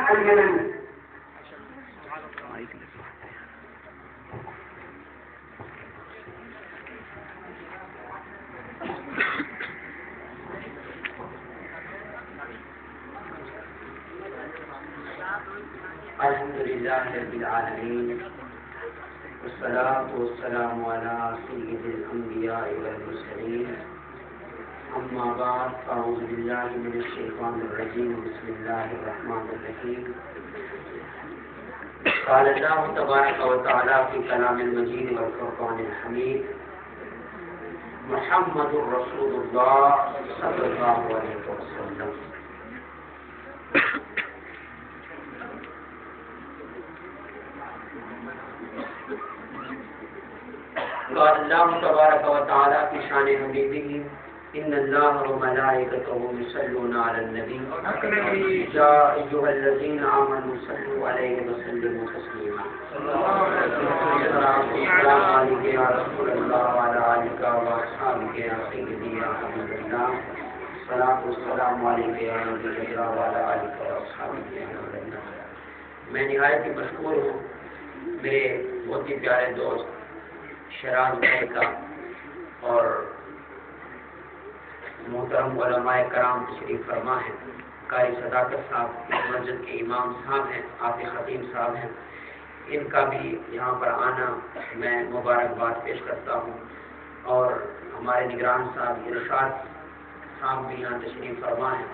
الحمدللہ رب العالمین والصلاة والسلام علی سید الانبیاء والمرسلین اما بعد فاعوذ باللہ من الشیطان الرجیم بسم اللہ الرحمن الرحیم قال اللہ تبارک و تعالی فی کلام المجید والفرقان الحمید محمد رسول اللہ صلی اللہ علیہ وسلم. قال اللہ تبارک و تعالی فی شان حبیبہ ان اللہ و ملائکتہ یصلون علی النبی یا ایھا الذین آمنوا صلوا علیہ وسلموا تسلیما. السلام علیکم یا رسول اللہ وعلی آلک و اصحابک یا سیدی یا حبیب اللہ. الصلاۃ والسلام علیک یا نبی اللہ وعلی آلک و اصحابک یا حبیب اللہ. میں نہایت ہی مشکور ہوں میرے بہت ہی پیارے دوست شراز بھائی کا اور محترم علماء کرام تشریف فرما ہیں. قاری صداقت صاحب مسجد کے امام صاحب ہیں, آپ خطیب صاحب ہیں, ان کا بھی یہاں پر آنا میں مبارکباد پیش کرتا ہوں. اور ہمارے نگران صاحب ارشاد صاحب بھی یہاں تشریف فرما ہیں.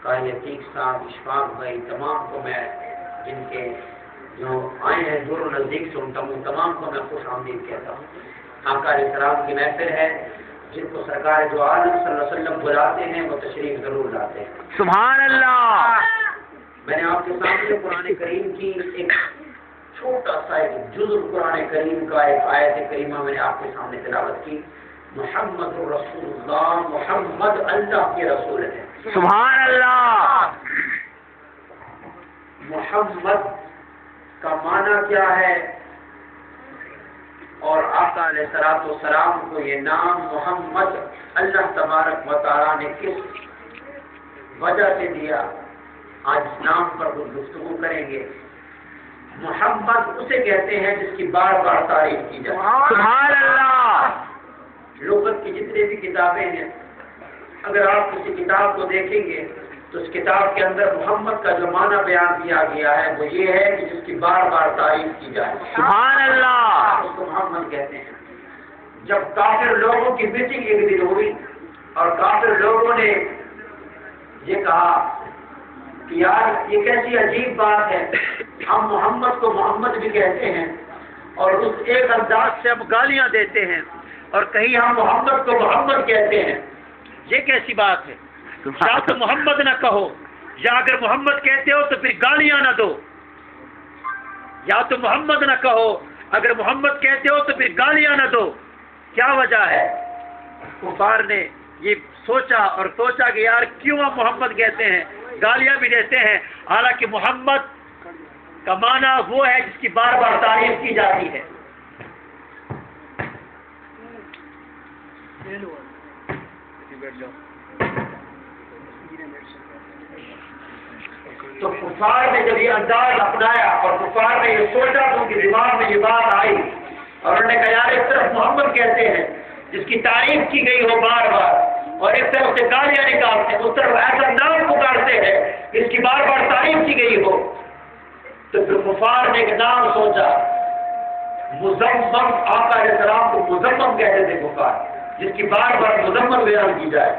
قاری عتیق صاحب, اشفاق بھائی, تمام کو میں جن کے جو آئے ہیں دور و نزدیک سے ان تمام کو میں خوش آمدید کہتا ہوں. آقا علیہ السلام کی محفل ہے, جن کو سرکار جو عالم صلی اللہ علیہ وسلم بلاتے ہیں وہ تشریف ضرور لاتے ہیں. سبحان اللہ. میں نے آپ کے سامنے قرآن کریم کی ایک چھوٹا سا ایک جزء قرآن کریم کا ایک آیت کریمہ میں نے آپ کے سامنے تلاوت کی. محمد رسول اللہ, محمد اللہ کے رسول ہے. سبحان اللہ. محمد کا معنی کیا ہے اور آقا علیہ الصلوۃ والسلام کو یہ نام محمد اللہ تبارک و تعالیٰ نے کس وجہ سے دیا, آج اس نام پر کچھ گفتگو کریں گے. محمد اسے کہتے ہیں جس کی بار بار تعریف کی جائے. سبحان اللہ. لغت کی جتنی بھی کتابیں ہیں, اگر آپ کسی کتاب کو دیکھیں گے تو اس کتاب کے اندر محمد کا جو معنی بیان کیا گیا ہے وہ یہ ہے کہ جس کی بار بار تعریف کی جائے. سبحان اللہ. اس کو محمد کہتے ہیں. جب کافر لوگوں کی میٹنگ ایک دن ہوئی اور کافر لوگوں نے یہ کہا کہ یار یہ کیسی عجیب بات ہے, ہم محمد کو محمد بھی کہتے ہیں اور اس ایک انداز سے ہم گالیاں دیتے ہیں, اور کہیں ہم محمد کو محمد کہتے ہیں, یہ کیسی بات ہے؟ یا تو محمد نہ کہو, یا اگر محمد کہتے ہو تو پھر گالیاں نہ دو. یا تو محمد نہ کہو, اگر محمد کہتے ہو تو پھر گالیاں نہ دو. کیا وجہ ہے؟ کفار نے یہ سوچا اور سوچا کہ یار کیوں ہم محمد کہتے ہیں, گالیاں بھی دیتے ہیں, حالانکہ محمد کا معنی وہ ہے جس کی بار بار تعریف کی جاتی ہے. تو کفار نے جب یہ انداز اپنایا اور کفار نے یہ سوچا تو ان کے دماغ میں یہ بات آئی اور انہوں نے کہا یار ایک طرف محمد کہتے ہیں جس کی تعریف کی گئی ہو بار بار, اور ایک طرف سے گالیاں نکالتے ہیں, اس طرف ایسا نام پکارتے ہیں جس کی بار بار تعریف کی گئی ہو. تو پھر کفار نے ایک نام سوچا, مزمم. آقا علیہ السلام کو مزمم کہتے تھے کفار, جس کی بار بار مزمم بیان کی جائے,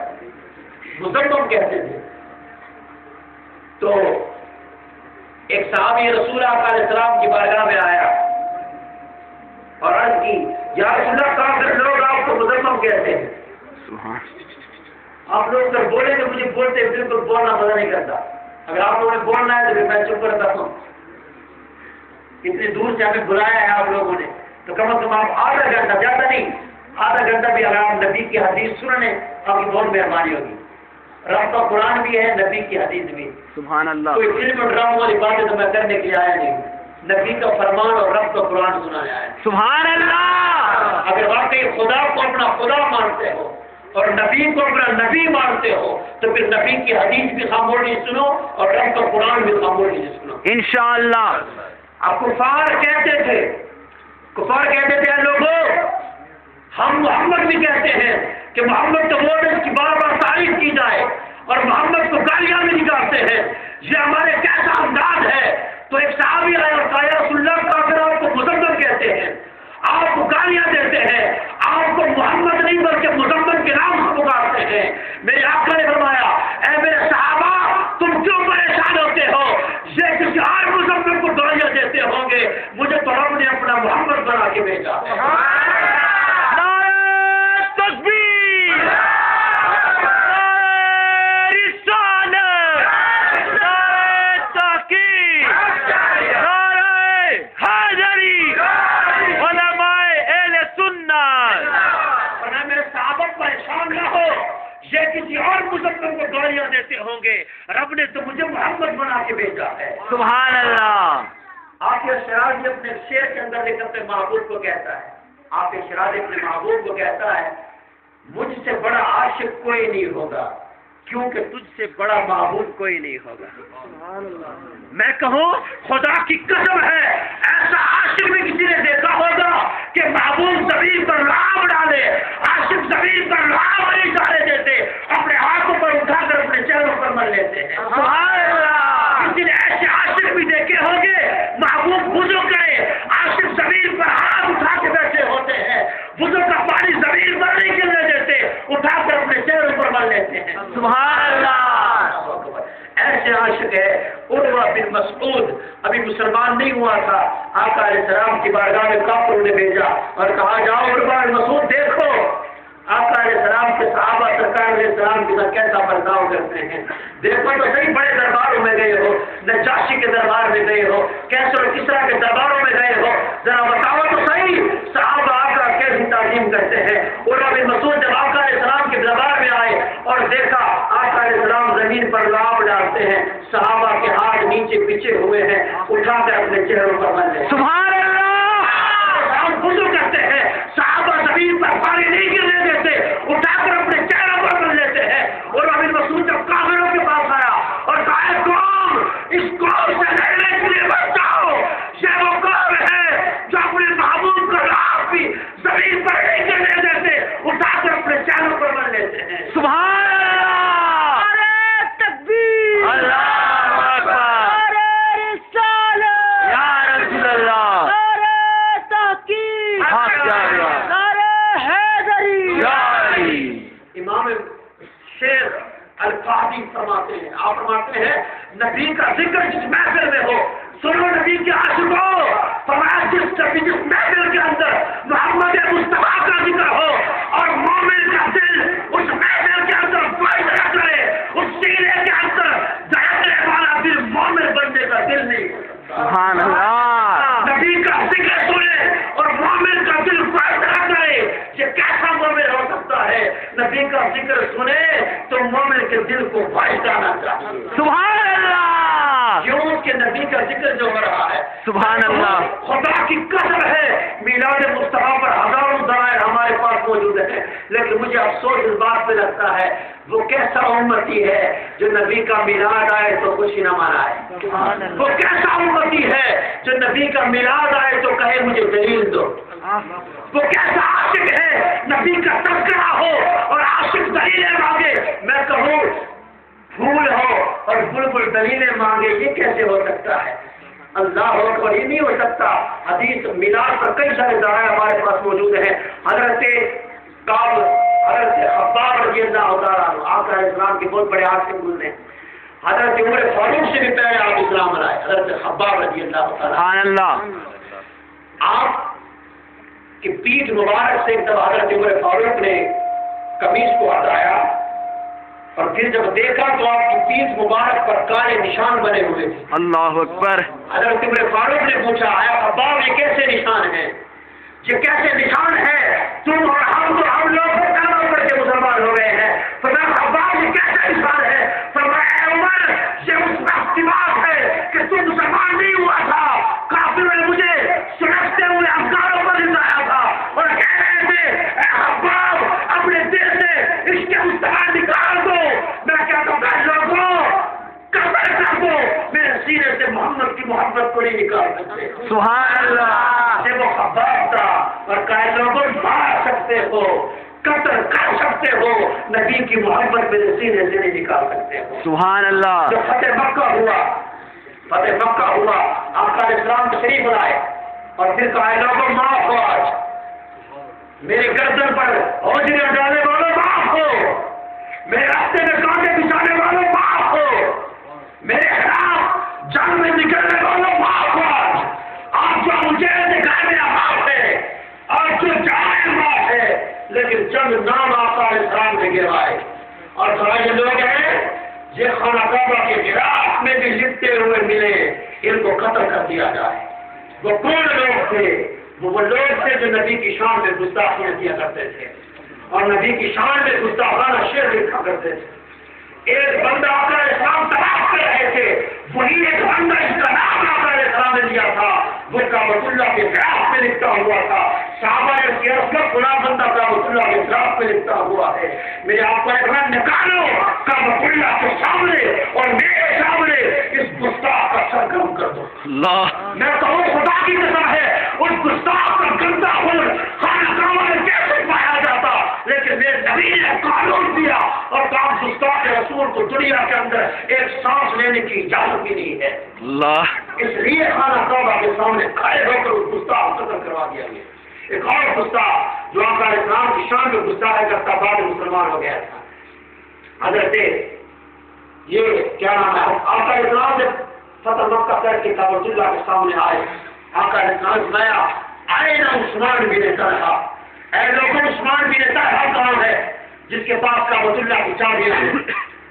مزمم کہتے تھے. تو ایک صحابی رسول آقا علیہ السلام کی بارگاہ میں آیا اور عرض کی یا رسول اللہ, کافر لوگ آپ کو مزمم کہتے ہیں, آپ لوگ اگر بولے تو مجھے بولتے بالکل بولنا مزہ نہیں کرتا, اگر آپ لوگوں نے بولنا ہے تو پھر میں چپ کرتا ہوں. اتنی دور سے ہمیں بلایا ہے آپ لوگوں نے, تو کم از کم آپ آدھا گھنٹہ, زیادہ نہیں, آدھا گھنٹہ بھی اگر آپ نبی کی حدیث سننے آپ کی بہت مہربانی ہوگی. رب کا قرآن بھی ہے, نبی کی حدیث بھی. سبحان اللہ. کوئی فلم اور ڈراموں والی باتیں تو میں کرنے کے لیے آیا نہیں, نبی کا فرمان اور رب کا قرآن سنانے آیا. سبحان اللہ. اگر واقعی خدا کو اپنا خدا مانتے ہو اور نبی کو اپنا نبی مانتے ہو تو پھر نبی کی حدیث بھی خاموشی سنو اور رب کا قرآن بھی خاموش نہیں سنا. انشاءاللہ. اب کفار کہتے تھے اے لوگوں، ہم محمد بھی کہتے ہیں کہ محمد تو وہ ہے جس کی بار بار تعریف کی جائے اور محمد کو گالیاں بھی نکالتے ہیں. یہ ہمارے کیسا انداز ہے؟ تو ایک صحابی آئے اور کہا یا رسول اللہ، کافر آپ کو مزمل کہتے ہیں، آپ کو گالیاں دیتے ہیں، آپ کو محمد نہیں بلکہ مزمل کے نام سے پکارتے ہیں. میرے آقا نے فرمایا اے میرے صحابہ، تم کیوں پریشان ہوتے ہو؟ یہ کسی اور مزمل کو گالیاں دیتے ہوں گے، مجھے تو رب نے اپنا محمد بنا کے بھیجا ہے. کسی اور مسلمان کو گالیاں دیتے ہوں گے، رب نے تو مجھے محمد بنا کے بھیجا ہے. سبحان اللہ. آپ شیرازی اپنے شعر کے اندر لکھ اپنے محبوب کو کہتا ہے، آپ شیرازی اپنے محبوب کو کہتا ہے مجھ سے بڑا عاشق کوئی نہیں ہوگا کیونکہ تجھ سے بڑا محبوب کوئی نہیں ہوگا. میں کہوں خدا کی قسم ہے ایسا عاشق بھی کسی نے دیکھا ہوگا کہ محبوب زمین پر لام ڈالے، عاشق زمین پر لام نہیں ڈالے دیتے، اپنے ہاتھوں پر اٹھا کر اپنے چہروں پر مل لیتے ہیں. کسی نے ایسے عاشق بھی دیکھے ہوں گے محبوب وضو کرے، عاشق زمین پر ہاتھ اٹھا کے بیٹھے ہوتے ہیں، وضو کا پانی زمین پر نہیں گرنے دیتے، اٹھا کر اپنے چہروں پر مل لیتے ہیں. سبحان اللہ. ایسے عاشق ہے. عروہ بن مسعود ابھی مسلمان نہیں ہوا تھا، آقا علیہ السلام کی بارگاہ میں کافروں نے بھیجا اور کہا جاؤ عروہ بن مسعود دیکھو آقا علیہ السلام کے صحابہ سرکار علیہ السلام کے ساتھ کیسا برتاؤ کرتے ہیں. دیکھو تو صحیح، بڑے درباروں میں گئے ہو، نجاشی کے دربار میں گئے ہو، کیسر و کسرا کے درباروں میں گئے ہو، ذرا بتاؤ تو صحیح صحابہ آقا کیسی تعظیم کرتے ہیں. عروہ بن مسعود جب آقا علیہ السلام کے دربار میں آئے اور دیکھا آقا علیہ السلام زمین پر لام ڈالتے ہیں، صحابہ کے ہاتھ نیچے پیچھے ہوئے ہیں، اٹھا کر اپنے چہروں پر مل لیتے. سبحان اللہ. ہم وضو کرتے ہیں، صحابہ زمین پر پانی نہیں گرنے دیتے، اٹھا کر اپنے چہروں پر مل لیتے ہیں. اور ابھی مسعود جب کافروں کے پاس آیا اور کہا قوم اس قوم سے لڑنے کے لیے بچاؤ، یہ وہ قوم ہے جو اپنے محبوب کا لام بھی زمین پر نہیں گرنے دیتے، اٹھا کر اپنے چہروں پر مل لیتے ہیں. سبحان اللہ. نعرہ تکبیر، اللہ اکبر. نعرہ رسالت، یا رسول اللہ. نعرہ تحقیق، حق یا اللہ. نعرہ حیدری. یا علی. امام شیخ القاضی فرماتے ہیں، آپ فرماتے ہیں نبی کا ذکر جس محفل میں ہو، سنو نبی کے عاشقوں، فرمایا جس محفل کے اندر محمد مصطفیٰ کا ذکر ہو اور مومن کا دل اس محفل کے اندر فائدہ کرے، اس سینے کے اندر دھڑکنے والا دل مومن بندے کا دل نہیں ہو. سبحان اللہ. نبی کا ذکر سنے اور مومن کا دل فائدہ کرے، یہ کیسا مومن ہو سکتا ہے؟ نبی کا ذکر سنے تو مومن کے دل کو فائدہ آنا چاہیے. سبحان اللہ. کیوں کہ نبی کا ذکر جو ہو رہا ہے سبحان اللہ. خدا کی قسم ہے میلاد مصطفیٰ پر ہزاروں دلائل ہمارے پاس موجود ہیں، لیکن مجھے افسوس اس بات پہ لگتا ہے وہ کیسا امتی ہے جو نبی کا میلاد آئے تو خوشی نہ منائے. وہ کیسا امتی ہے جو نبی کا میلاد آئے تو کہے مجھے دلیل دو. وہ کیسا عاشق ہے نبی کا تذکرہ ہو اور عاشق دلیلیں مانگے. میں کہوں پھول ہو اور بلبل دلیلیں مانگے، یہ کیسے ہو سکتا ہے؟ اللہ اکبر، یہ نہیں ہو سکتا. حدیث میلاد پر کئی سارے ذرائع ہمارے پاس موجود ہیں. حضرت خباب رضی اللہ تعالیٰ عنہ آقا علیہ السلام کے بہت بڑے عاشق گزرے. حضرت عمر فاروق سے بھی پہلے آپ اسلام لائے، حضرت خباب رضی اللہ تعالیٰ. سبحان اللہ. آپ کی پیٹھ مبارک سے ایک دفعہ حضرت عمر فاروق نے قمیص کو ہٹایا اور پھر جب دیکھا تو آپ کی پیٹھ مبارک پر کالے نشان بنے ہوئے تھے. اللہ اکبر. حضرت عمر فاروق نے پوچھا آیا خباب یہ کیسے نشان ہیں؟ یہ کیسے نشان ہے؟ تم اور ہم لوگ کر کے مسلمان ہو گئے ہیں. فرمایا خباب یہ کیسا نشان ہے؟ فرمایا اے عمر یہ اس وقت کی بات ہے کہ تم مسلمان نہیں ہوا تھا، کافروں نے مجھے سلجھتے ہوئے افغانوں پر لٹایا تھا اور کہہ رہے تھے اے خباب اپنے دل سے اس کے مصطفیٰ نکال دو. میں کہتا ہوں لوگوں قبر سینے سے محمد کی محبت کو نہیں نکال سکتے. سبحان اللہ. سے وہ خباب تھا اور کہے لوگوں مار سکتے ہو, قتل کر سکتے ہو, نبی کی محبت میرے سینے سے نہیں نکال سکتے ہو. سبحان اللہ. جو فتح مکہ ہوا, آپ کا اسلام تشریف لائے اور پھر کہا لوگوں معاف ہو, آج میرے گردن پر اوجھریاں ڈالنے والوں معاف ہو, میرے راستے میں کانٹے بچھانے والوں معاف ہو, میرے خلاف جنگ میں نکلنے والوں معاف ہو. آپ جو مجھے دکھائے میرا معاف ہے اور جو چاہے معاف ہے, لیکن چند نام آپ کا اسلام میں گروائے اور کہا یہ لوگ ہیں یہ خانہ کعبہ کے غلاف میں بھی لپٹے ہوئے ملے, ان کو قتل کر دیا جائے. وہ کون لوگ تھے؟ وہ لوگ تھے جو نبی کی شان میں گستاخیاں کیا کرتے تھے اور نبی کی شان میں گستاخانہ شعر لکھا کرتے تھے. ایک بندہ آ کر اسلام تلاش کر رہے تھے, وہی ایک بندہ اس کا نام آ کر اسلام نے لیا تھا, وہ کعبۃ اللہ کے غلاف میں لکھتا ہوا تھا. صحابہ نے کیا فلاں بندہ کعبۃ اللہ کے غلاف میں لکھتا ہوا ہے. میرے آپ کا ایک نکالو کعبۃ اللہ کے سامنے اور میرے سامنے اس گستاخ کا سر گرم کر دو. اللہ. میں کہوں خدا کی قسم ہے اس گستاخ کا گندا خون خانہ کعبہ میں کیسے پایا جاتا, لیکن میرے نبی نے قانون دیا اور کہا گستاخ رسول کو دنیا کے اندر ایک سانس لینے کی اجازت بھی نہیں ہے. اللہ. اس لیے خانہ کعبہ کے سامنے کھڑے ہو کر اس گستاخ قتل کروا دیا گیا. ایک اور گستاخ جو آقا اسلام کی شان میں گستاخی کرتا بعد مسلمان ہو گیا تھا, حضرت یہ کیا نام ہے, آقا اسلام نے فتح مکہ کر کے کعبۃ اللہ کے سامنے آئے. آقا اسلام سنایا آئے نا عثمان بن طلحہ, اے لوگوں عثمان بن طلحہ کون ہے جس کے پاس کعبۃ اللہ کی چابیاں ہیں,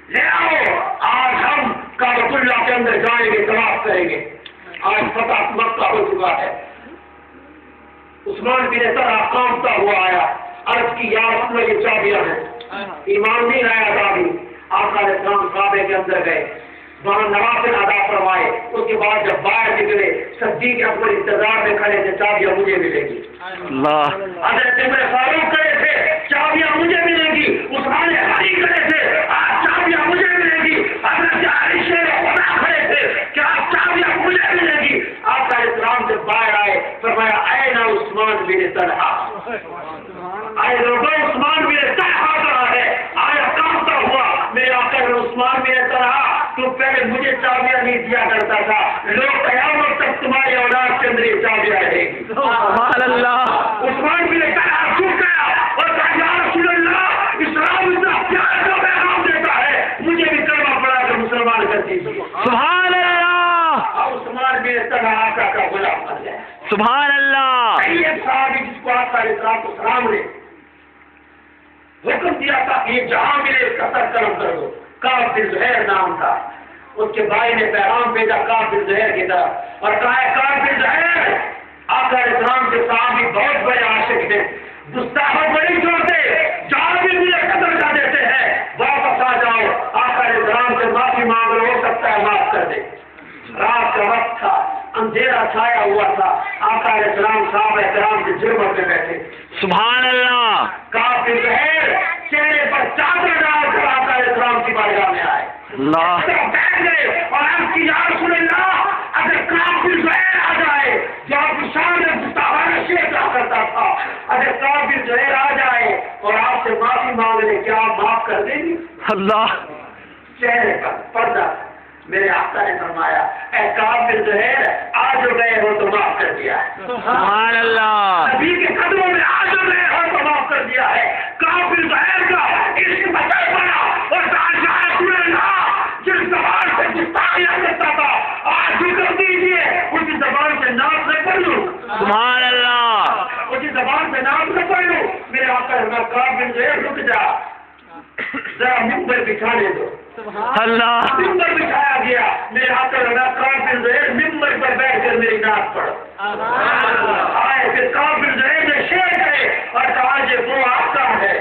لے آؤ آج ہم کعبۃ اللہ کے اندر جائیں گے, طواف کریں گے. آج فتح مکہ ہو چکا ہے. عثمان بن طلحہ کانپتا ہوا آیا, عرض کی یا رسول اللہ یہ چابیاں ہیں. ایمان نہیں لایا تھا ابھی. آقا اسلام کعبے کے اندر گئے, وہاں نوافل ادا فرمائے. اس کے بعد جب باہر نکلے صدیق اکبر انتظار میں کھڑے تھے, چابیاں مجھے ملے گی. اللہ. حضرت عمر فاروق کھڑے تھے, چابیاں مجھے ملے گی. عثمان غنی کھڑے تھے, آج چابیاں مجھے ملے گی. حضرت علی شیر خدا کھڑے تھے کہ آج چابیاں مجھے ملے گی. آقا اسلام سے باہر آئے, فرمایا اے نا عثمان بن طلحہ, آئے لوگوں عثمان بن طلحہ کہاں ہے؟ آیا کانپتا ہوا میرے آقا عثمان بن طلحہ, تو پہلے مجھے چابیاں نہیں دیا کرتا تھا, لوگ قیامت تک تمہاری اولاد کے اندر یہ چابیاں رہے گی. سبحان اللہ. عثمان بن طلحہ جھک گیا اور کہا یا رسول اللہ اسلام اتنا پیار کا پیغام دیتا ہے, مجھے بھی کلمہ پڑھا کر مسلمان کر دیجیے. سبحان اللہ. اور عثمان بن طلحہ آقا کا غلام بن گیا. سبحان اللہ. ایک صحابی جس کو آقا علیہ السلام نے حکم دیا تھا کہ یہ جہاں ملے اس کا سر قلم کر دو, کعب بن زہیر نام تھا. اس کے بھائی نے پیغام بھیجا کعب بن زہیر کی طرف اور کہا ہے کعب بن زہیر, آقا علیہ السلام کے صحابی بہت بڑے عاشق ہیں, گستاخوں کو نہیں چھوڑتے, جہاں بھی مجھے قتل کر دیتے ہیں, واپس آ جاؤ. آقا علیہ السلام سے معافی مانگ لو, ہو سکتا ہے معاف کر دے. رات کا وقت تھا, اندھیرا چھایا ہوا تھا. آقا علیہ السلام صحابہ کرام کے جرمت میں بیٹھے. سبحان اللہ. کعب بن زہیر چہرے پر چادر ڈال کر آقا علیہ السلام کی بارگاہ میں آئے. اللہ. بیٹھ گئے اور عرض کی یا رسول اللہ اگر کعب بن زہیر آ جائے جو آپ کی شان میں گستاخانہ شعر کہا کرتا تھا, اگر کعب بن زہیر آ جائے اور آپ سے معافی مانگ لے, کیا آپ معاف کر دیں گے؟ اللہ. چہرے پر پردہ. میرے آقا نے فرمایا اے کعب بن زہیر آج جو گئے ہو تو معاف کر دیا ہے. سبحان اللہ. نبی کے قدموں میں آج جو گئے ہو تو معاف کر دیا ہے. کعب بن زہیر کا عشق بچل پڑا اور کہا یا رسول اللہ جس زبان سے گستاخیاں کرتا تھا آج بھی کر دیجیے, اسی زبان سے نام نہ پڑھ لوں. سبحان اللہ. اسی زبان سے نام نہ پڑھ لوں. میرے آقا نے کعب بن زہیر رک جا, ذرا ممبر بچھانے دو. اللہ. ممبر بچھایا گیا. میرے آقا نے کعب بن زہیر ممبر پر بیٹھ کر میری نعت پڑھو. آئے پھر کعب بن زہیر نے شعر کہے اور کہا یہ وہ آقا ہے,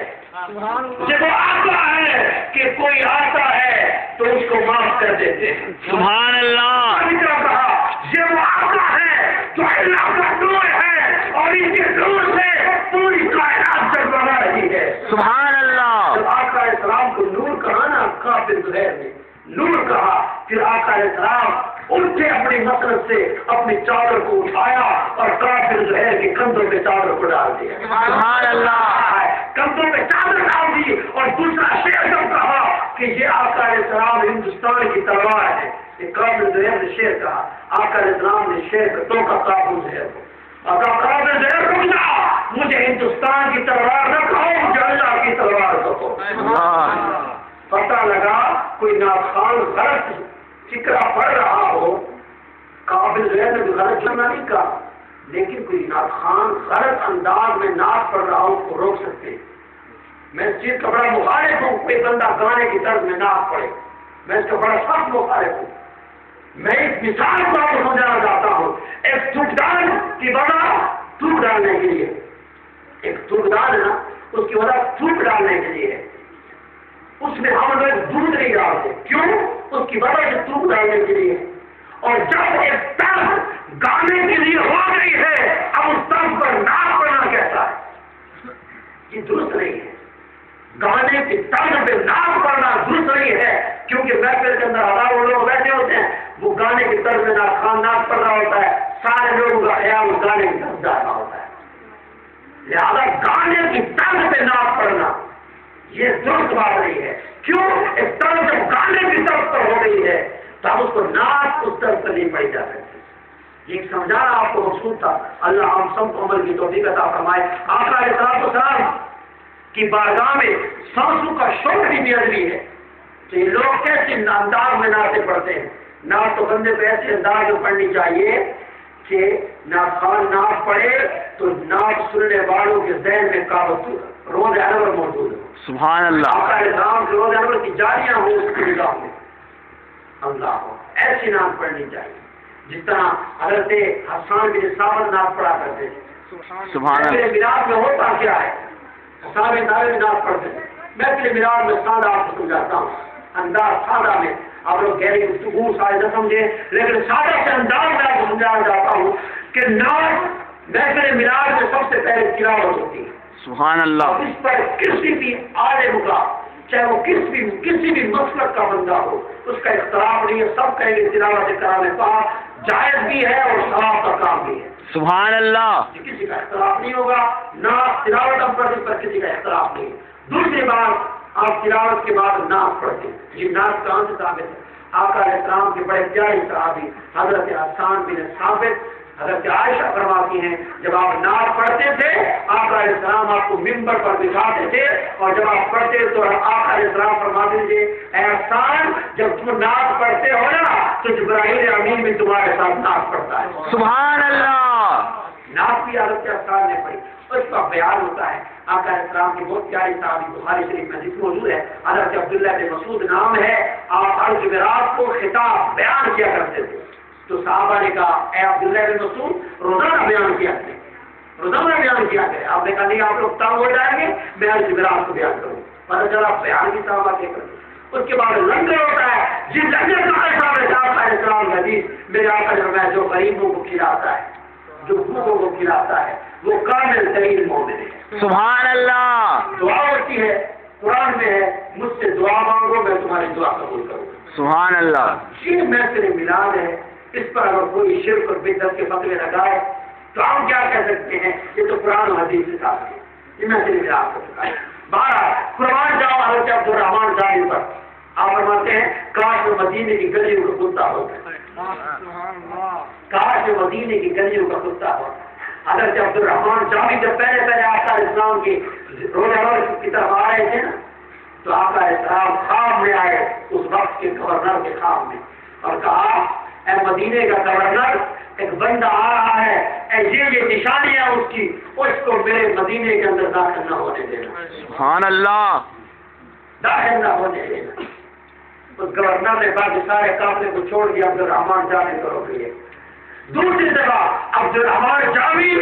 یہ وہ آقا ہے کہ کوئی آتا ہے تو اس کو معاف کر دیتے ہیں. سبحان اللہ. کہا یہ وہ آقا ہے جو اللہ کا نور ہے اور اس کے نور سے پوری کائنات جگمگا رہی ہے. سبحان اللہ. جب آقا اسلام کو نور کہا نا کعب بن زہیر نے نور کہا, پھر پھر آقا علیہ السلام اٹھے اپنی مسند سے اپنی چادر کو اٹھایا اور کافر زہر کے کندھوں پہ چادر کو ڈال دیا. سبحان اللہ. کندھوں پہ چادر ڈال دی اور دوسرا شعر جب کہا کہ یہ آقا علیہ السلام ہندوستان کی تلوار ہے. یہ کافر زہر نے شعر کہا. آقا علیہ السلام نے شعر کا تو کا کافر زہر کو کافر زہر رک جا, مجھے ہندوستان کی تلوار نہ کہو, مجھے اللہ کی تلوار کہو. پتہ لگا کوئی ناخوان غلط فکرہ پڑ رہا ہو, قابل غیر نے غلط کرنا نہیں کہا, لیکن کوئی ناخوان غلط انداز میں ناچ پڑ رہا ہو اس کو روک سکتے ہیں. میں اس چیز کا بڑا مخالف ہوں کوئی بندہ گانے کی طرز میں ناچ پڑے, میں اس کا بڑا سخت مخالف ہوں. میں اس مثال کو آپ کو سمجھانا چاہتا ہوں. ایک تھوک دان کی وجہ تھوک ڈالنے کے لیے, ایک تھوک دان ہے نا, اس کی وجہ تھوک ڈالنے کے لیے ہے. اس میں ہم لوگ دودھ نہیں ڈالتے, کیوں؟ اس کی وجہ سے تھوک ڈالنے کے لیے. اور جب ایک طرز گانے کے لیے ہو گئی ہے, اب اس طرز پر ناچ پڑنا کہتا ہے, یہ درست نہیں ہے. گانے کی طرز پہ ناچ پڑنا درست نہیں ہے, کیونکہ محفل کے اندر ہزاروں لوگ بیٹھے ہوتے ہیں, وہ گانے کی طرز میں ناچ پڑ رہا ہوتا ہے, سارے لوگوں کا خیال اس گانے کی طرف جا رہا ہوتا ہے. لہذا گانے کی طرز پہ ناچ پڑنا یہ درست بات نہیں ہے. کیوں؟ ایک طرز جب گانے کی طرف پر ہو گئی ہے تو ہم اس کو ناچ اس طرف پر نہیں پڑی جا سکتی. یہ سمجھانا آپ کو مقصود تھا. اللہ ہم سب کو عمل کی توفیق عطا فرمائے. آقا علیہ السلام کی بارگاہ میں سانسوں کا شوق بھی ادبی ہے. تو یہ لوگ کیسے انداز میں نعتیں پڑھتے ہیں. نعت تو بندے کو ایسے انداز میں پڑھنی چاہیے کہ نعتخوان نعت پڑھے تو نعت سننے والوں کے ذہن میں روز انور موجود ہو. سبحان اللہ. آقا علیہ السلام کے روز انور کی جاریاں ہوں اس کی نگاہ میں. اللہ کو ایسی نعت پڑھنی چاہیے جس طرح حضرت حسان بن ثابت نعت پڑھا کرتے تھے. سبحان اللہ. میراث میں ہوتا کیا ہے؟ حسان بن ثابت نعت پڑھتے تھے. میں اپنے میراث میں سادہ آپ کو سمجھاتا ہوں, انداز سادہ میں. آپ لوگ گہری گفتگو شاید نہ سمجھے, لیکن سادہ سے انداز میں آپ کو سمجھانا چاہتا ہوں کہ نعت محفل میراث میں سب سے پہلے تلاوت ہوتی ہے. سبحان اللہ. اس پر کسی بھی عالم کا, چاہے وہ کسی بھی مسلک کا بندہ ہو, اس کا اختلاف نہیں ہے. سب کہیں گے تلاوت کرانے پاک جائز بھی ہے اور ثواب کا کام بھی ہے. سبحان اللہ. کسی کا اختلاف نہیں ہوگا. نعت تلاوت پر کسی کا اختلاف نہیں. دوسری بات, آپ تلاوت کے بعد نعت پڑھتے ہیں. یہ نعت کہاں سے ثابت ہے؟ آقا علیہ السلام کے بڑے پیارے صحابی حضرت حسان بن ثابت, حضرت عائشہ فرماتی ہیں جب آپ نعت پڑھتے تھے آقا علیہ السلام آپ کو منبر پر بٹھاتے تھے, اور جب آپ پڑھتے تو آقا علیہ السلام فرماتے تھے اے حسان جب تم نعت پڑھتے ہو نا تو جبرائیل امین بھی تمہارے ساتھ نعت پڑھتا ہے. سبحان اللہ. نعت بھی حضرت حسان نے پڑھی, اس کا بیان ہوتا ہے. آقا علیہ السلام کی بہت پیاری صحابی بخاری شریف میں ذکر موجود ہے, حضرت عبداللہ بن مسعود نام ہے. آپ ہر جمعرات کو خطاب بیان کیا کرتے تھے. تو صحابہ نے کہا اے عبداللہ بن مسعود روزانہ بیان کیا کریں, روزانہ بیان کیا کریں. آپ نے کہا نہیں آپ لوگ تنگ ہو جائیں گے, میں ہر جمعرات کو بیان کروں. پتہ چلا بیان کی صحابہ کے کرتے. اس کے بعد لنگر ہوتا ہے, جس لنگر کا السلام حدیث میرے آقا فرمایا جو غریبوں کو کھلاتا ہے, جو بھوکوں کو کھلاتا ہے وہ کامل ترین مومن ہے. سبحان اللہ. دعا ہوتی ہے, قرآن میں ہے مجھ سے دعا مانگو میں تمہاری دعا قبول کروں. سبحان اللہ. یہ محفل میلاد ہے, اس پر اگر کوئی شرک اور بدعت کے فتوے لگائے تو ہم کیا کہہ سکتے ہیں؟ یہ تو قرآن و حدیث سے ثابت ہے. یہ محفل میلاد کا چکا ہے. بارہ قربان جاؤ حضرت عبد الرحمان جابر پر. آپ فرماتے ہیں کاش وہ مدینے کی گلیوں کا کتا ہوتا, کاش وہ مدینے کی گلیوں کا کتا ہوتا. حضرت عبد الرحمان جابر جب پہلے آقا اسلام کی روزہ کی طرف آ رہے تھے نا, تو آقا اسلام خواب میں آئے اس وقت کے گورنر کے خواب میں, اور کہا اے مدینے کا گورنر ایک بندہ آ رہا ہے, یہ نشانی ہے اس کی, اس کو میرے مدینے کے اندر داخل نہ ہونے دینا. سبحان اللہ. داخل نہ ہونے دینا. اس گورنر نے باقی سارے قافلے کو چھوڑ دیا, عبد الرحمان جابر کو روک لیے. دوسری جگہ عبد الرحمان جابر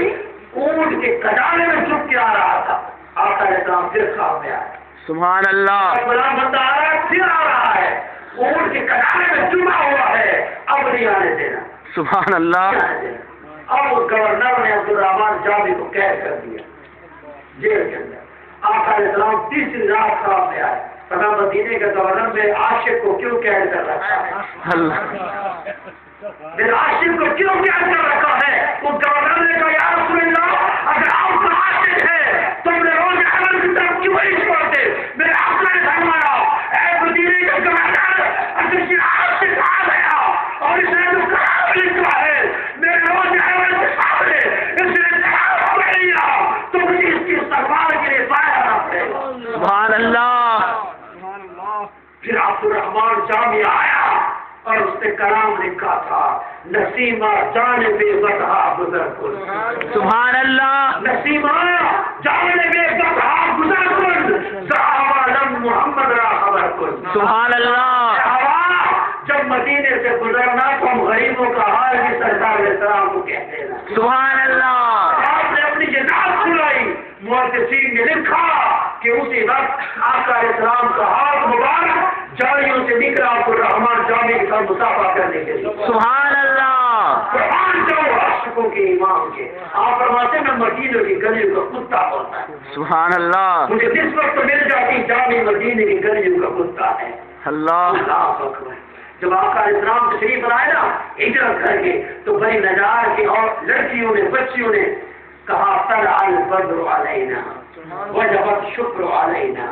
اونٹ کے کٹانے میں چھپ کے آ رہا تھا. آقا علیہ السلام پھر خواب میں آئے. سبحان اللہ. غلام بندہ آ رہا ہے, پھر آ رہا ہے, اونٹ کے کٹانے میں چھپا ہوا ہے, اب نہیں آنے دینا. سبحان اللہ. اب اس گورنر نے عبد الرحمان جابر کو قید کر دیا جیل کے اندر. آقا علیہ السلام تیسری رات خواب میں آئے. پتا مدینے کے گورنر میں عاشق کو کیوں قید کر رکھا ہے؟ اللہ میرے عاشق کو کیوں قید کر رکھا ہے؟ اس گورنر نے کہا یا رسول اللہ اگر آپ کا عاشق ہے تو میرے روز عمل کی طرف کیوں نہیں چھوڑتے؟ میرے آقا نے فرمایا اے مدینے کے گورنر اگر کسی عاشق آ گیا اور اس نے جو کلام لکھا ہے میرے روز عمل کے سامنے اس نے کلام پڑھ لیا تو مجھے اس کی استغفار کے لیے فائدہ نہ پڑے گا۔ سبحان اللہ پھر عبد الرحمان جامی آیا اور اس نے کلام لکھا تھا نسیمہ جانب بطحا گزر کن، سبحان اللہ نسیمہ جانب بطحا گزر کن، صحابہ لم محمد را خبر کن۔ سبحان اللہ صحابہ جب مدینے سے گزرنا تو ہم غریبوں کا حال بھی سرکار علیہ السلام کو کہتے ہیں۔ سبحان اللہ آپ نے اپنی یہ نعت سنائی، محدثین نے لکھا کہ اسی وقت آقا علیہ السلام کا ہاتھ مبارک جاریوں سے نکلا عبد الرحمان جامی کے ساتھ مسافہ کرنے کے لیے۔ سبحان اللہ قرآن جاؤ عاشقوں کے امام کے، آپ فرماتے ہیں میں مدینے کی گلیوں کا کتا ہوتا ہے، سبحان اللہ مجھے جس وقت مل جاتی جامی مدینے کی گلیوں کا کتا ہے۔ اللہ اللہ اکبر۔ جب آقا علیہ السلام تشریف لائے نا ہجرت کر کے تو بنی نجار کی اور لڑکیوں نے بچیوں نے کہا طلع البدر علینا وجبت شکر علینا۔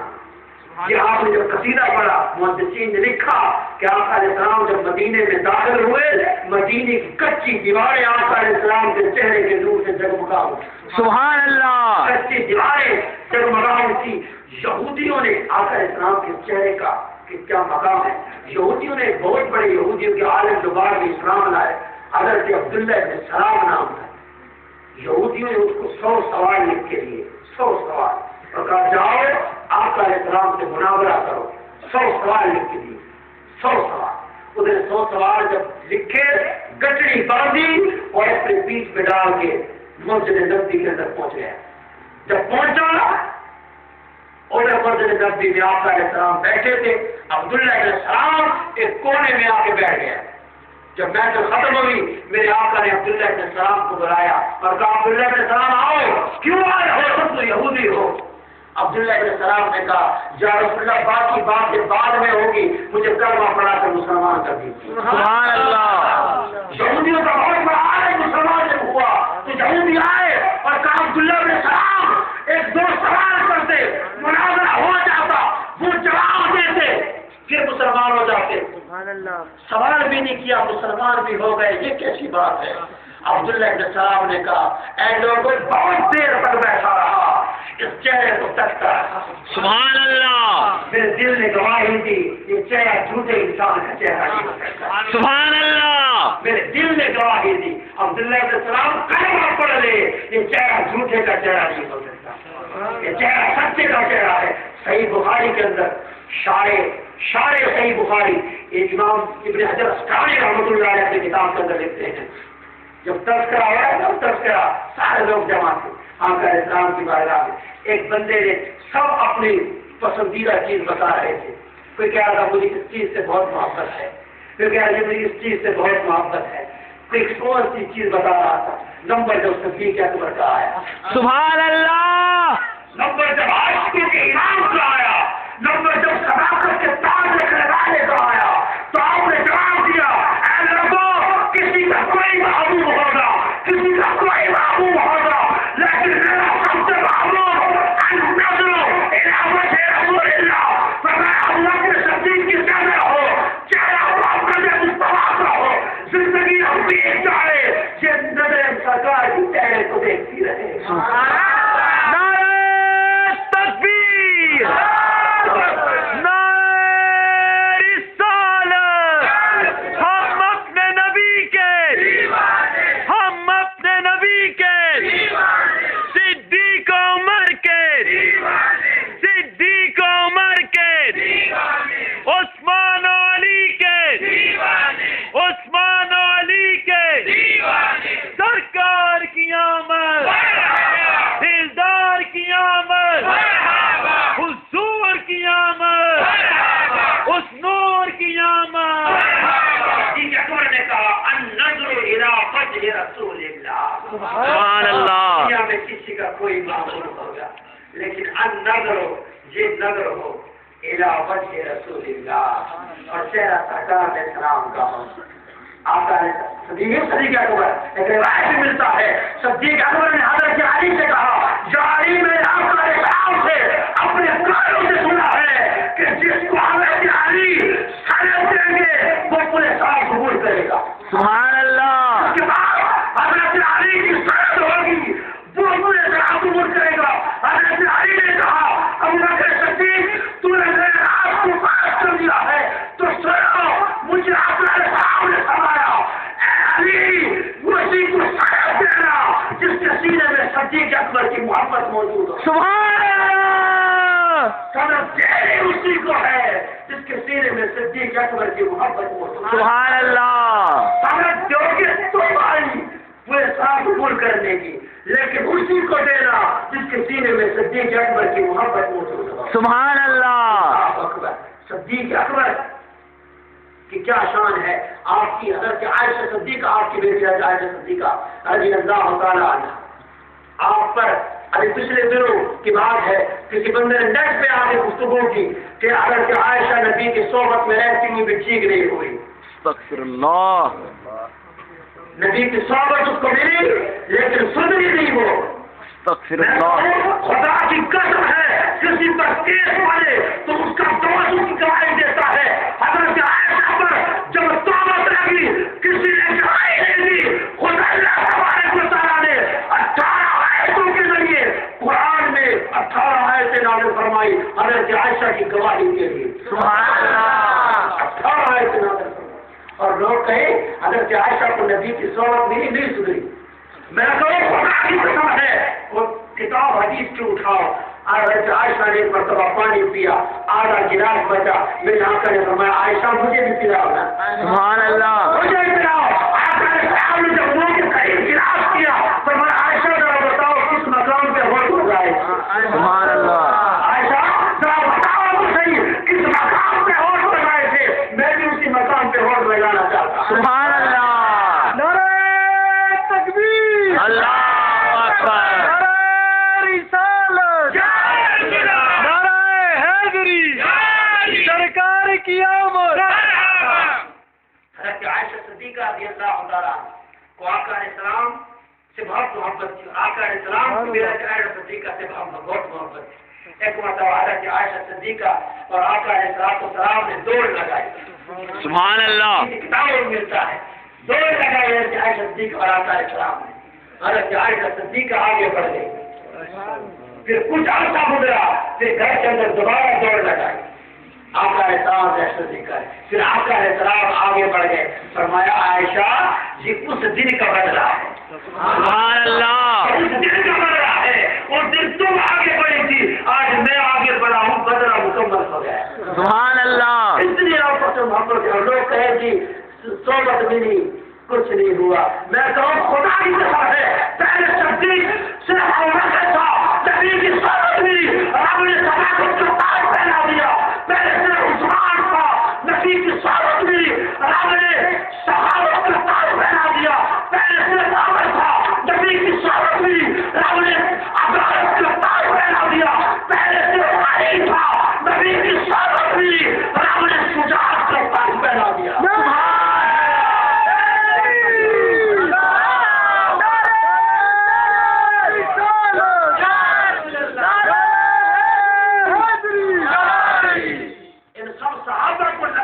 یہ آپ نے جب قصیدہ پڑھا محدثین نے لکھا کہ آقا علیہ السلام جب مدینے میں داخل ہوئے مدینے کی کچی دیواریں آقا علیہ السلام کے چہرے کے نور سے جگمگا اٹھی، سبحان اللہ کچی دیواریں جگمگا اٹھی۔ یہودیوں نے آقا علیہ السلام کے چہرے کا کہ کیا مقام ہے، یہودیوں نے بہت بڑے یہودیوں کے عالم جو بعد میں اسلام لائے حضرت عبداللہ بن سلام نام ہے، یہودیوں نے اس کو 100 سوال لکھ کے لیے 100 سوال اور کہا جاؤ آقا علیہ السلام سے مناظرہ کرو، 100 سوال لکھ کے لیے 100 سوال۔ انہوں نے 100 سوال جب لکھے گٹڑی باندھی اور اپنے پیٹھ پہ ڈال کے مسجد نبوی کے اندر پہنچ گیا۔ جب پہنچا اور مسجد نبوی میں آقا علیہ السلام بیٹھے تھے، عبداللہ علیہ السلام ایک کونے میں آ کے بیٹھ گیا۔ جب محفل ختم ہوئی میرے آقا نے عبداللہ علیہ السلام کو بلایا اور کہا عبداللہ علیہ السلام آؤ، کیوں آئے ہو؟ تم تو یہودی ہو۔ عبداللہ علیہ السلام نے کہا یا رسول اللہ باقی باتیں بعد میں ہوگی، مجھے کلمہ پڑھا کر مسلمان کر دیجیے۔ سبحان اللہ یہودیوں کا بہت بڑا عالم مسلمان جب ہوا تو یہودی آئے اور کہا عبداللہ علیہ السلام ایک دو سوال کرتے، مناظرہ ہو جاتا، وہ جواب دیتے، پھر مسلمان ہو جاتے۔ سوال بھی نہیں کیا مسلمان بھی ہو گئے، یہ کیسی بات ہے؟ عبداللہ بن السلام نے کہا اے لوگوں بہت دیر تک بیٹھا رہا، اس چہرے کو تکتا رہا، سبحان اللہ میرے دل نے گواہی دی یہ چہرہ جھوٹے انسان کا چہرہ نہیں ہو سکتا۔ سبحان اللہ میرے دل نے گواہی دی عبداللہ بن السلام کلمہ پڑھ لے، یہ چہرہ جھوٹے کا چہرہ نہیں ہو سکتا، یہ چہرہ سچے کا چہرہ ہے۔ صحیح بخاری کے اندر شارع صحیح بخاری ایک امام ابن حجر اسقلانی رحمۃ اللہ علیہ اپنی کتاب کے اندر لکھتے ہیں جب تذکرہ ہوا تب تذکرہ سارے لوگ جمع تھے آقا علیہ السلام کی بارگاہ میں، ایک بندے نے سب اپنی پسندیدہ چیز بتا رہے تھے، کوئی کہہ رہا تھا مجھے اس چیز سے بہت محبت ہے، کوئی کہہ رہا تھا مجھے اس چیز سے بہت محبت ہے، کوئی کون سی چیز بتا رہا تھا۔ نمبر جب صدیق اکبر کا آیا، سبحان اللہ نمبر جب عاشقوں کے امام کا آیا، نمبر جب صداقت کے تاج رکھنے والے کا آیا تو آپ نے جواب دیا اے لوگوں کسی کا کوئی محبوب ہوگا، کسی کا کوئی محبوب ہوگا، لیکن میرا سب سے محبوب النظر الی وجه رسول اللہ، فرمایا اللہ کے صدیق کی جگہ ہو، چہرہ محمد مصطفیٰ کا ہو، زندگی ہم دیکھ جائے یہ نظر سرکار کی چہرے کو دیکھتی رہے۔ نعرہ تکبیر سبحان اللہ دنیا میں کسی کا کوئی معبود ہوگا لیکن ان نظر ہو، یہ نظر ہو الى وجه رسول اللہ، اور چہرہ سرکار علیہ السلام کا آقا نے صدیق اکبر ایک روایت میں ملتا ہے، صدیق اکبر نے حضرت علی سے کہا، یا علی میں آقا علیہ السلام سے اپنے کانوں سے سنا ہے کہ جس کو حضرت علی سند دیں گے وہ پورے سال قبول کرے گا۔ سبحان اللہ، اس کے بعد حضرت علی کی سند ہوگی وہ پورے سال قبول کرے گا۔ حضرت علی نے کہا، ابو بکر صدیق تو نے میرے آپ کو پاس کر دیا ہے تو سنو، مجھے آقا علیہ السلام نے فرمایا، اے علی اسی کو سند دینا جس کے سینے میں صدیق اکبر کی محبت موجود ہو۔ سبحان اللہ، سند دینی اسی کو ہے جس کے سینے میں صدیق اکبر کی محبت موجود ہے۔ سبحان اللہ، سند دو گے تم آئی پورے سال قبول کرنے کی، لیکن اسی کو دینا جس کے سینے میں صدیق اکبر کی محبت موجود ہو۔ سبحان اللہ، اکبر صدیق اکبر کی کیا شان ہے، آپ کی حضرت عائشہ صدیقہ، آپ کی بیٹی حضرت عائشہ صدیقہ رضی اللہ تعالی عنہ، آپ پر ابھی پچھلے دنوں کی بات ہے، کسی بندے نے نیٹ پہ آ کے گفتگو کی کہ حضرت عائشہ نبی کی صحبت میں رہتی ہوئی بھی ٹھیک نہیں ہوئی، استغفر اللہ، نبی کی صحبت اس کو ملی لیکن سدھری نہیں وہ۔ استغفر اللہ، خدا کی قسم ہے، کسی پر کیس بنے تو اس کا دوست اس کی گواہی دیتا ہے۔ حضرت عائشہ پر جب تہمت لگی کسی نے گواہی نہیں دی، خدا اللہ تبارک و تعالیٰ نے 18 آیتوں کے ذریعے قرآن میں 18 آیتیں نازل فرمائی حضرت عائشہ کی گواہی کے لیے۔ سبحان اللہ، 18 آیتیں نازل فرمائی، اور لوگ کہیں حضرت عائشہ کو نبی کی صحبت ملی نہیں سدھری۔ میں کہوں خدا کی قسم ہے، وہ کتاب حدیث کی اٹھاؤ، حضرت عائشہ نے ایک مرتبہ پانی پیا، آدھا گلاس بچا، میرے آقا نے فرمایا عائشہ مجھے بھی پلاؤ نا، سبحان اللہ، مجھے بھی پلاؤ۔ آقا نے صاحب نے جب منہ کے قریب گلاس کیا فرمایا عائشہ ذرا بتاؤ کس مقام پہ ہوش ہو جائے۔ سبحان اللہ، عائشہ ذرا بتاؤ تو صحیح کس مقام پہ ہوش ہو جائے تھے، میں بھی اسی مقام پہ ہوش میں جانا چاہتا ہوں۔ سبحان اللہ، نعرہ تکبیر، اللہ اکبر، نعرہ رسالت، نعرہ حیدری، سرکار کی آمد۔ حضرت عائشہ صدیقہ رضی اللہ تعالیٰ کو آقا علیہ السلام سے بہت محبت تھی، آقا علیہ السلام کو حضرت عائشہ صدیقہ سے بہت محبت تھی۔ ایک مرتبہ حضرت عائشہ صدیقہ اور آقا علیہ السلام نے دوڑ لگائی، سبحان اللہ، کتابوں میں ملتا ہے، دوڑ لگائی حضرت عائشہ صدیقہ اور آقا علیہ السلام نے۔ حضرت عائشہ صدیقہ آگے بڑھ گئی، پھر کچھ عرصہ گزرا، پھر گھر کے اندر دوبارہ دوڑ لگائی، آقا علیہ السلام سے صدیقہ، پھر آقا علیہ السلام آگے بڑھ گئے، فرمایا عائشہ یہ اس دن کا بدلہ ہے، سبحان اللہ، اس دن کا بدلہ ہے، اس دن تم آگے بڑھی تھی، آج میں آگے بڑھا ہوں، بدلہ مکمل ہو گیا۔ سبحان اللہ، اس لیے آپ کو محبت ہے، لوگ کہیں کہ صحبت ملی کچھ نہیں ہوا، میں کہوں خدا کی قسم ہے، پہلے صدیق صرف ابوبکر تھا، نبی کی صحبت ملی، رب نے صداقت کا تاج پہنا دیا، پہلے صرف عثمان تھا، نبی کی صحبت ملی، رب نے صحابت کا تاج پہنا دیا، پہلے صرف عمر تھا، نبی کی صحبت ملی، رب نے عدالت کا تاج پہنا دیا، پہلے صرف علی تھا، نبی کی صحبت ملی، رب نے شجاعت کا تاج پہنا دیا۔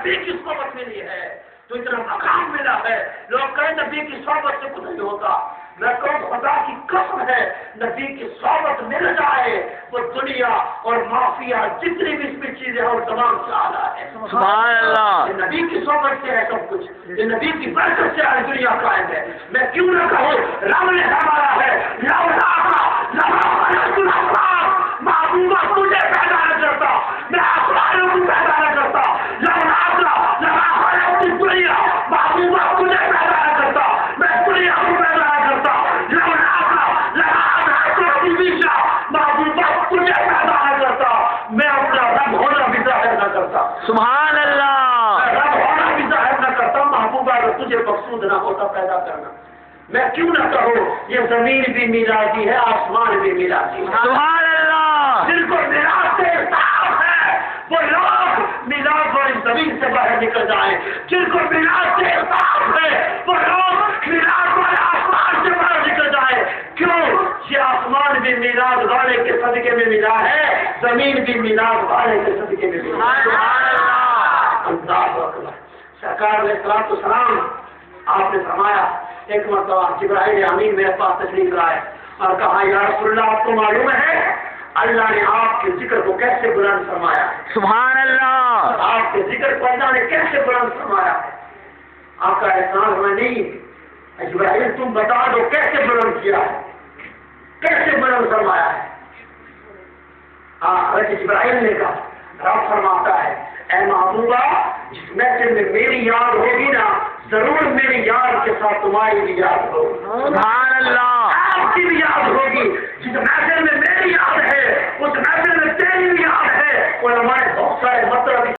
کی صحبت ملی ہے تو اتنا مقام ملا ہے، لوگ کہیں نبی کی صحبت سے کچھ نہیں ہوتا، میں کہوں خدا کی قسم ہے نبی کی صحبت مل جائے وہ دنیا اور معافیہ جتنی بھی اس میں چیزیں ہیں اور تمام سے اعلیٰ ہے۔ سبحان اللہ، یہ نبی کی صحبت سے ہے سب کچھ، یہ نبی کی برکت سے آج دنیا قائم ہے۔ میں کیوں نہ کہوں رب نے ہمارا ہے محبوبہ تجھے پیدا نہ کرتا، میں آسمانوں کو پیدا نہ کرتا، دنیا محبوبہ تجھے پیدا نہ کرتا، میں دنیا کو پیدا نہ کرتا، محبوبہ تجھے پیدا نہ کرتا، میں اپنا رب ہونا بھی ظاہر نہ کرتا، سبحان اللہ، رب ہونا بھی ظاہر نہ کرتا، محبوبہ اگر تجھے مقصود نہ ہوتا پیدا کرنا، میں کیوں نہ کہوں یہ زمین بھی میراثی ہے، آسمان بھی میراثی ہے، سبحان اللہ، جن کو میراث سے صاف ہے وہ لوگ میلاد والی زمین سے باہر نکل جائیں، جن کو میلاد سے احساس ہے وہ لوگ میلاد والے آسمان سے باہر نکل جائیں۔ کیوں؟ یہ آسمان بھی میلاد والے کے صدقے میں ملا ہے، زمین بھی میلاد والے کے صدقے میں ملا ہے۔ اللہ اکبر۔ سرکار علیہ الصلوۃ والسلام آپ نے فرمایا، ایک مرتبہ جبرائیل امین میرے پاس تشریف لائے اور کہا یا رسول اللہ آپ کو معلوم ہے اللہ نے آپ کے ذکر کو کیسے بلند فرمایا ہے؟ سبحان اللہ، آپ کے ذکر کو اللہ نے کیسے بلند فرمایا ہے؟ آپ کا احسان میں نہیں، جبرائیل تم بتا دو کیسے بلند کیا ہے، کیسے بلند فرمایا ہے؟ حضرت جبرائیل نے کہا، رب فرماتا ہے اے محبوبہ جس محفل میں میری یاد ہوگی نا ضرور میری یاد کے ساتھ تمہاری بھی یاد ہوگی، سبحان اللہ، آپ کی بھی یاد ہوگی، جس محفل میں میری یاد ہے اس محفل میں تیری بھی یاد ہے۔ علماء نے بہت سارے مطلب